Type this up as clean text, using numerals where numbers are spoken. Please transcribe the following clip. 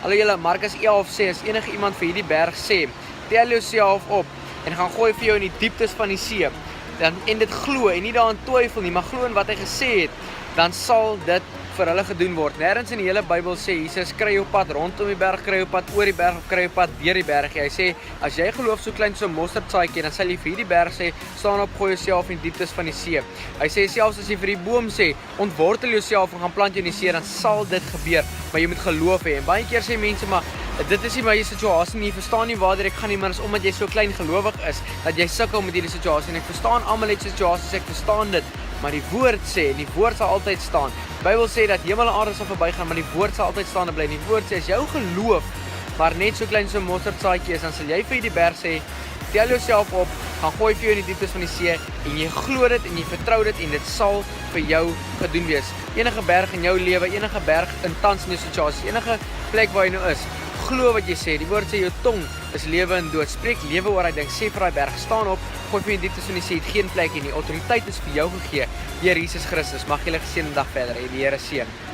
Hallo julle, Markus 11 sê, as enige iemand vir hierdie berg sê, tel jouself op en gaan gooi vir jou in die dieptes van die see, en dit glo en nie daaraan twyfel nie, maar glo in wat hy gesê het, dan sal dit vir hulle gedoen word. Nêrens in die hele Bybel sê Jesus, kry jou pad rondom die berg, kry jou pad oor die berg, of kry jou pad deur die berg. Hy sê, as jy geloof so klein so 'n mosterdsaadjie, dan sal jy vir hierdie berg sê, staan op, gooi jouself in die dieptes van die see. Hy sê, selfs as jy vir die boom sê, ontwortel jouself en gaan plant jou in die see, dan sal dit gebeur, maar jy moet geloof hê. En baie keer sê mense, maar dit is nie my situasie nie, jy verstaan nie waartoe ek gaan nie, maar is omdat jy so klein gelowig is, dat jy sukkel met hierdie situasie, en ek verstaan almal het situasies, ek verstaan dit, maar die woord sê, en die woord sal altyd staan. Die Bybel sê dat hemel en aarde sal verbygaan, maar die woord sal altyd staan en bly. Die woord sê, as jou geloof maar net so klein so 'n mosterdsaadjie is, dan sal jy vir hierdie berg sê, tel jouself op, gaan gooi vir jou in die dieptes van die see, en jy glo dit en jy vertrou dit, en dit sal vir jou gedoen wees. Enige berg in jou lewe, enige berg in tans in jou situasie, enige plek waar jy nou is, glo wat jy sê. Die woord sê jou tong is lewe en dood. Spreek lewe oor hy ding, sê vir daai berg, staan op, gooi vir jou in die dieptes van die see, het geen plek nie. Die autoriteit is vir jou gegee deur Jesus Christus. Mag julle geseënde dag verder hê. Die Here seën.